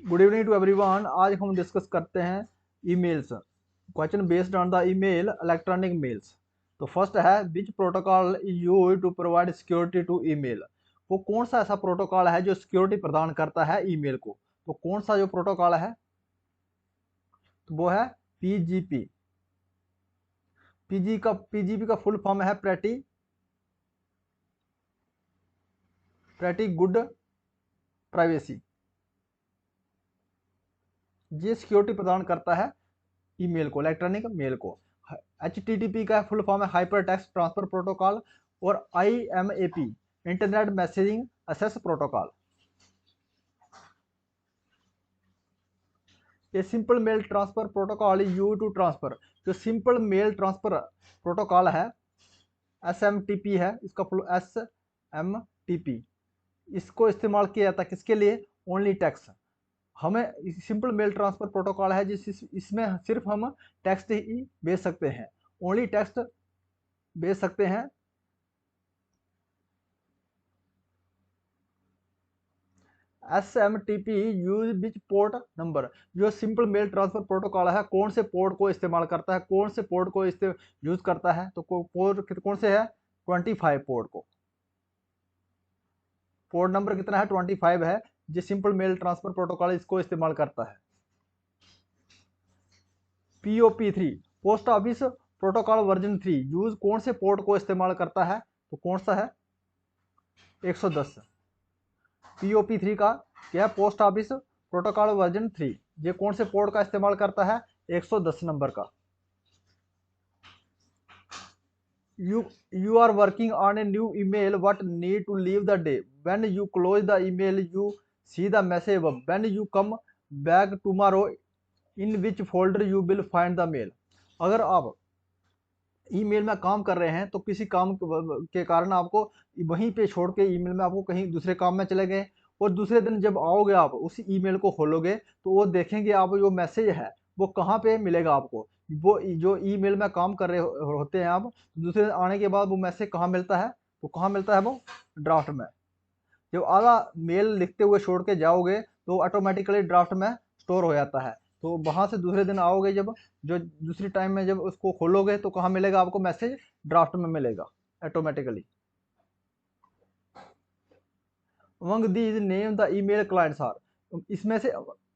Good evening to everyone. आज हम discuss करते हैं emails. Question based on the email electronic mails. तो फर्स्ट है which protocol is used to provide security to email. वो कौन सा ऐसा प्रोटोकॉल है जो सिक्योरिटी प्रदान करता है ईमेल को। तो कौन सा जो प्रोटोकॉल है तो वो है पीजीपी। पीजीपी का फुल फॉर्म है प्रेटी गुड प्राइवेसी। ये सिक्योरिटी प्रदान करता है ईमेल को, इलेक्ट्रॉनिक मेल को। HTTP का फुल फॉर्म है हाइपर टेक्स्ट ट्रांसफर प्रोटोकॉल, और IMAP internet messaging access protocol. ये simple mail transfer protocol you to transfer. जो सिंपल मेल ट्रांसफर प्रोटोकॉल है SMTP है, इसका फुल SMTP। इसको इस्तेमाल किया जाता है किसके लिए? Only text. हमें सिंपल मेल ट्रांसफर प्रोटोकॉल है इसमें सिर्फ हम टेक्स्ट ही भेज सकते हैं, ओनली टेक्स्ट भेज सकते हैं। SMTP use which port number. जो सिंपल मेल ट्रांसफर प्रोटोकॉल है कौन से पोर्ट को इस्तेमाल करता है, कौन से पोर्ट को यूज करता है? तो पोर्ट कौन से है? 25 पोर्ट को। पोर्ट नंबर कितना है? 25 है। जो सिंपल मेल ट्रांसफर प्रोटोकॉल इसको इस्तेमाल करता है। POP3 post office protocol version 3 use कौन से पोर्ट को इस्तेमाल करता है? तो कौन सा है? 110। POP3 का क्या? Post office protocol version 3। ये कौन से पोर्ट का इस्तेमाल करता है? 110 नंबर का। You are working on a new email. What need to leave the day? When you close the email, you see the message above. When you come back tomorrow, in which folder you will find the mail? अगर आप email में काम कर रहे हैं तो किसी काम के कारण आपको वहीं पे छोड़ के ईमेल में आपको कहीं दूसरे काम में चले गए, और दूसरे दिन जब आओगे आप उसी ईमेल को खोलोगे तो वो देखेंगे आप जो मैसेज है वो कहाँ पे मिलेगा आपको। वो जो ईमेल में काम कर रहे होते हैं आप, दूसरे दिन आने के बाद वो मैसेज कहाँ मिलता है? तो कहाँ मिलता है? वो ड्राफ्ट में। जब आधा मेल लिखते हुए छोड़ के जाओगे तो ऑटोमेटिकली ड्राफ्ट में स्टोर हो जाता है। तो वहां से दूसरे दिन आओगे जब, जो दूसरी टाइम में जब उसको खोलोगे तो कहाँ मिलेगा आपको मैसेज? ड्राफ्ट में मिलेगा automatically. Among these name the email clients are. इसमें से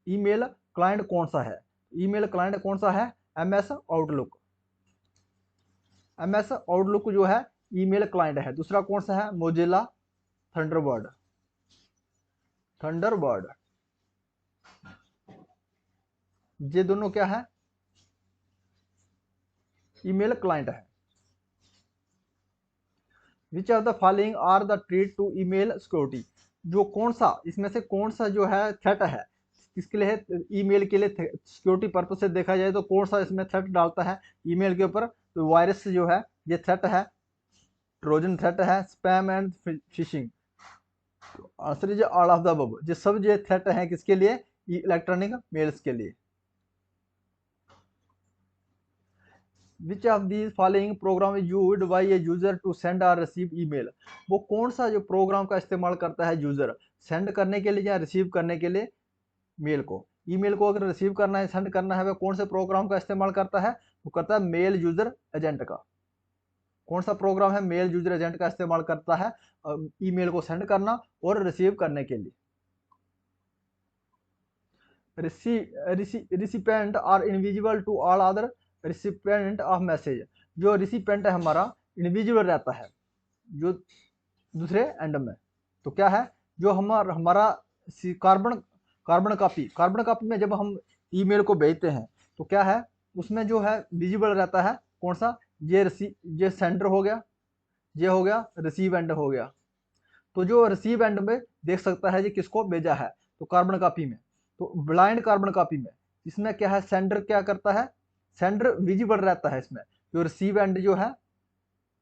ईमेल क्लाइंट कौन सा है? ईमेल क्लाइंट कौन सा है? MS outlook. MS आउटलुक जो है ईमेल क्लाइंट है। दूसरा कौन सा है? Mozilla Thunderbird. थंडरबर्ड ये दोनों क्या है? ईमेल क्लाइंट है। Which of the following are the threat to email security. जो कौन सा इसमें से कौन सा जो है थ्रेट है किसके लिए है? ईमेल के लिए सिक्योरिटी पर्पज से देखा जाए तो कौन सा इसमें थ्रेट डालता है ईमेल के ऊपर? तो वायरस जो है ये थ्रेट है, ट्रोजन थ्रेट है, spam and fishing. Answer is all of the above. ये सब जो थ्रेट है किसके लिए? इलेक्ट्रॉनिक मेल्स के लिए। Which of these following programme is used by a user to send और रिसीव ईमेल। वो कौन सा जो प्रोग्राम का इस्तेमाल करता है यूजर सेंड करने के लिए या रिसीव करने के लिए मेल को? ईमेल को अगर रिसीव करना है, सेंड करना है, वह कौन से प्रोग्राम का इस्तेमाल करता है? वो करता है मेल यूजर एजेंट का। कौन सा प्रोग्राम है मेल यूजर एजेंट का इस्तेमाल करता है ईमेल को सेंड करना और रिसीव करने के लिए? Recipient are invisible to all other recipient of message. जो रिसिपेंट है हमारा इनविजिबल रहता है जो दूसरे एंड में। तो क्या है? जो हमारा कार्बन कार्बन कॉपी में जब हम ईमेल को भेजते हैं तो क्या है उसमें जो है विजिबल रहता है कौन सा? ये सेंडर हो गया, ये हो गया रिसीव एंड हो गया। तो जो रिसीव एंड में देख सकता है ये किसको भेजा है, तो कार्बन कॉपी में। तो ब्लाइंड कार्बन कॉपी में इसमें क्या है? सेंडर क्या करता है? सेंडर विजिबल रहता है इसमें, जो रिसीव एंड जो है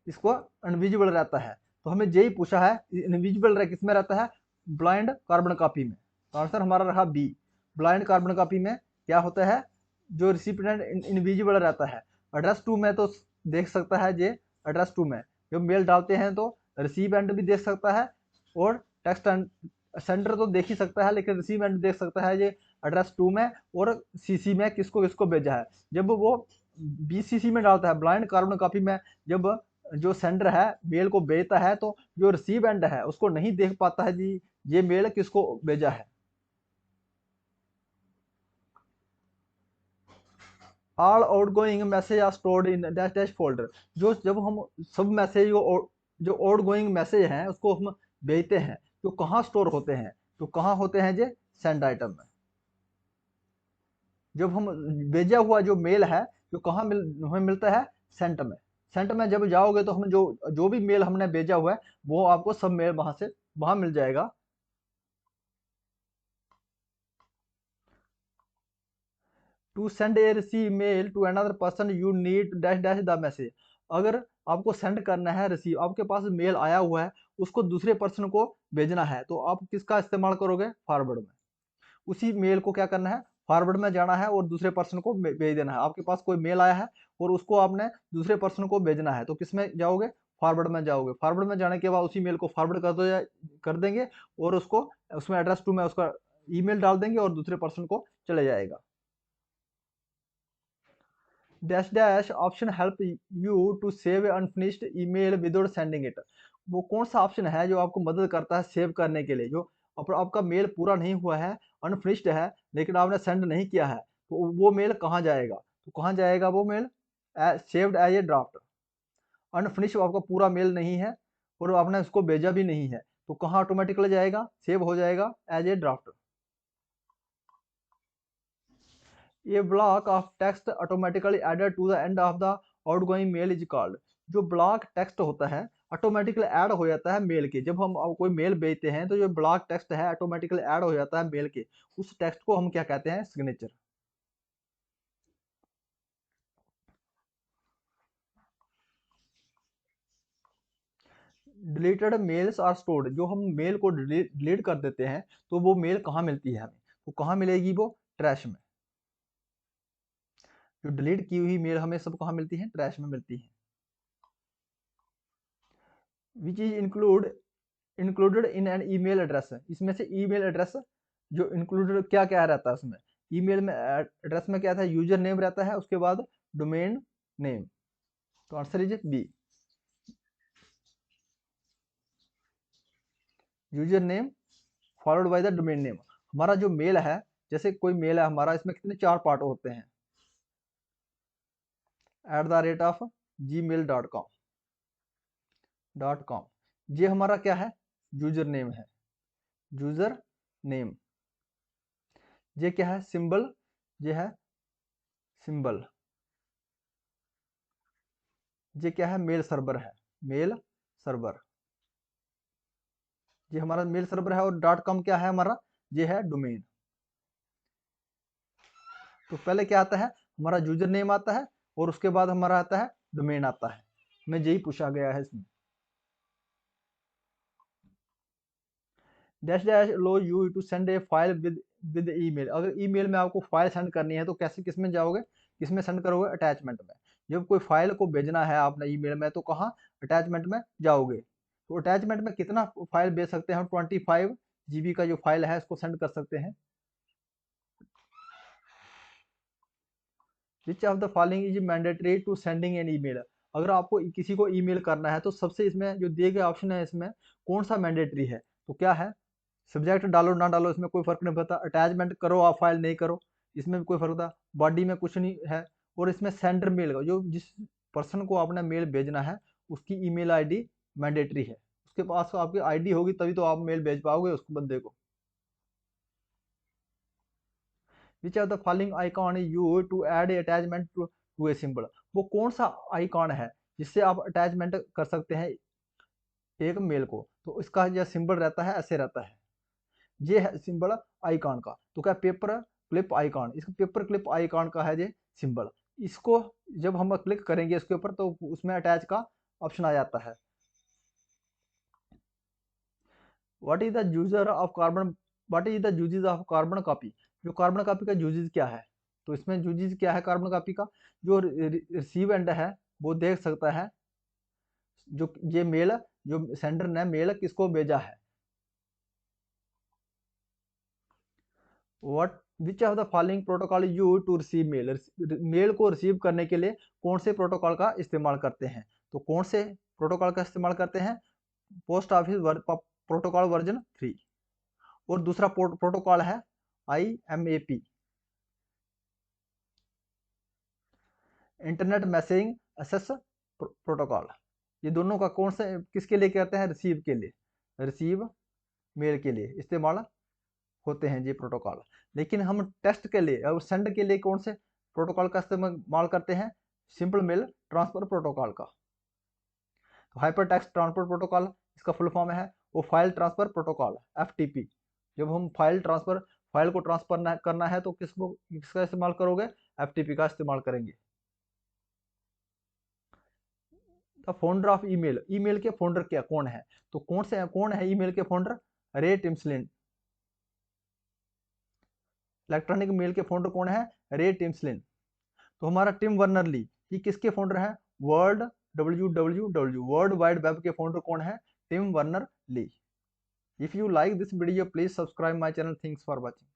इसको अनविजिबल रहता है। तो हमें यही पूछा है इनविजिबल किसमें रहता है? ब्लाइंड कार्बन कॉपी में। तो आंसर हमारा रहा बी। ब्लाइंड कार्बन कॉपी में क्या होता है? जो रिसिपिएंट इनविजिबल रहता है। एड्रेस टू में तो देख सकता है ये एड्रेस टू में जब मेल डालते हैं तो रिसीव एंड भी देख सकता है, और टेक्स्ट एंड सेंडर तो देख ही सकता है, लेकिन रिसीव एंड देख सकता है ये एड्रेस टू में और सीसी में किसको किसको भेजा है। जब वो बीसीसी में डालता है ब्लाइंड कार्बन कॉपी में, जब जो सेंडर है मेल को भेजता है तो जो रिसीव एंड है उसको नहीं देख पाता है जी ये मेल किसको भेजा है। All outgoing message are stored in dash dash folder. जो जब हम सब मैसेज जो आउटगोइंग मैसेज हैं उसको हम भेजते हैं तो कहाँ स्टोर होते हैं, तो कहाँ होते हैं जे सेंड आइटम में। जब हम भेजा हुआ जो मेल है जो कहाँ हमें मिलता है सेंट में। सेंट में जब जाओगे तो हम जो जो भी मेल हमने भेजा हुआ है वो आपको सब मेल वहां मिल जाएगा। To send a receive mail to another person you need dash dash the message. अगर आपको सेंड करना है रिसीव, आपके पास मेल आया हुआ है उसको दूसरे पर्सन को भेजना है तो आप किसका इस्तेमाल करोगे, फॉरवर्ड में। उसी मेल को क्या करना है, फॉरवर्ड में जाना है और दूसरे पर्सन को भेज देना है। आपके पास कोई मेल आया है और उसको आपने दूसरे पर्सन को भेजना है तो किस में जाओगे, फॉरवर्ड में जाओगे। फॉरवर्ड में जाने के बाद उसी मेल को फॉरवर्ड कर देंगे और उसको उसमें एड्रेस टू में उसका ईमेल डाल देंगे और दूसरे पर्सन को चले जाएगा। Dash dash option help you to save unfinished email without sending it. वो कौन सा ऑप्शन है जो आपको मदद करता है सेव करने के लिए, जो आपका मेल पूरा नहीं हुआ है, अनफिनिश्ड है लेकिन आपने सेंड नहीं किया है तो वो मेल कहाँ जाएगा, तो कहाँ जाएगा वो mail, saved as a draft. Unfinished आपका पूरा मेल नहीं है और आपने उसको भेजा भी नहीं है तो कहाँ ऑटोमेटिकली जाएगा, सेव हो जाएगा एज ए ड्राफ्ट। ये block of text automatically added to the end of the outgoing mail is called. जो ब्लॉक टेक्स्ट होता है ऑटोमेटिकली ऐड हो जाता है मेल के, जब हम कोई मेल भेजते हैं तो जो ब्लॉक टेक्स्ट है ऑटोमेटिकली ऐड हो जाता है मेल के, उस टेक्स्ट को हम क्या कहते हैं, signature. Deleted mails are stored. जो हम मेल को डिलीट कर देते हैं तो वो मेल कहाँ मिलती है हमें, तो कहाँ मिलेगी वो, ट्रैश में। जो डिलीट की हुई मेल हमें सब कहाँ मिलती है, ट्रैश में मिलती है। Which is included in an email address. इसमें से ईमेल एड्रेस जो इंक्लूडेड क्या क्या रहता है उसमें, ईमेल में एड्रेस में क्या था, यूजर नेम रहता है, उसके बाद डोमेन नेम। तो answer is B, user name followed by the domain name. हमारा जो मेल है, जैसे कोई मेल है हमारा, इसमें कितने चार पार्ट होते हैं, @gmail.com ये हमारा क्या है, यूजर नेम है, यूजर नेम। ये क्या है, सिंबल, ये है सिंबल। ये क्या है, मेल सर्वर है, मेल सर्वर। ये हमारा मेल सर्वर है और .com क्या है हमारा, ये है डोमेन। तो पहले क्या आता है, हमारा यूजर नेम आता है और उसके बाद हमारा आता है डोमेन आता है। हमें यही पूछा गया है इसमें। Dash dash allow you to send a file with email. अगर ईमेल में आपको फाइल सेंड करनी है तो कैसे, किस में जाओगे, किस में सेंड करोगे, अटैचमेंट में। जब कोई फाइल को भेजना है आपने ईमेल में तो कहाँ, अटैचमेंट में जाओगे। तो अटैचमेंट में कितना फाइल भेज सकते हैं हम, 25 GB का जो फाइल है इसको सेंड कर सकते हैं। Which of the following is mandatory to sending an email. अगर आपको किसी को ईमेल करना है तो सबसे इसमें जो दिए गए ऑप्शन है इसमें कौन सा मैंडेटरी है, तो क्या है, सब्जेक्ट डालो ना डालो इसमें कोई फर्क नहीं पड़ता, अटैचमेंट करो आप फाइल नहीं करो इसमें भी कोई फर्क पड़ता, बॉडी में कुछ नहीं है। और इसमें सेंडर मेल का, जो जिस पर्सन को आपने मेल भेजना है उसकी ईमेल आईडी मैंडेटरी है, उसके पास आपकी आईडी होगी तभी तो आप मेल भेज पाओगे उस बंदे को। Which of the following icon you to add attachment to a symbol. वो कौन सा आइकॉन है जिससे आप अटैचमेंट कर सकते हैं एक मेल को, तो इसका जो सिंबल रहता है ऐसे रहता है, ये है सिंबल आइकॉन का। तो क्या पेपर क्लिप आइकॉन, इसका पेपर क्लिप आइकॉन का है ये सिंबल। इसको जब हम क्लिक करेंगे इसके ऊपर तो उसमें अटैच का ऑप्शन आ जाता है। What is the user of carbon, what is the uses of carbon copy. जो कार्बन कॉपी का यूजेस क्या है, तो इसमें यूजेस क्या है कार्बन कॉपी का, जो रिसीव एंड है वो देख सकता है जो ये मेल, जो सेंडर ने मेल किसको भेजा है। What which of the following protocol use to receive mail, mail को रिसीव करने के लिए कौन से प्रोटोकॉल का इस्तेमाल करते हैं? तो कौन से प्रोटोकॉल का इस्तेमाल करते हैं? Post office protocol version 3। और दूसरा प्रोटोकॉल है IMAP, internet messaging access protocol. ये दोनों का कौन से किसके लिए कहते हैं? रिसीव के लिए, रिसीव मेल के लिए इस्तेमाल होते हैं ये प्रोटोकॉल। लेकिन हम टेस्ट के लिए और सेंड के लिए कौन से प्रोटोकॉल का इस्तेमाल करते हैं? सिंपल मेल ट्रांसफर प्रोटोकॉल का। तो हाइपर टेक्स्ट ट्रांसफर प्रोटोकॉल इसका फुल फॉर्म है वो फाइल ट्रांसफर प्रोटोकॉल, FTP। जब हम फाइल को ट्रांसफर करना है तो किसका इस्तेमाल करोगे? FTP का इस्तेमाल करेंगे। The founder of email, email के फाउंडर क्या कौन है? तो कौन है ईमेल के फाउंडर? रे टिम्सलिन। इलेक्ट्रॉनिक मेल के फाउंडर कौन है? रे टिम्सलिन। तो हमारा टिम वर्नर ली, ये किसके फाउंडर है? वर्ल्ड वाइड वेब के फाउंडर कौन है? Tim Berners Lee. If you like this video please subscribe my channel. Thanks for watching.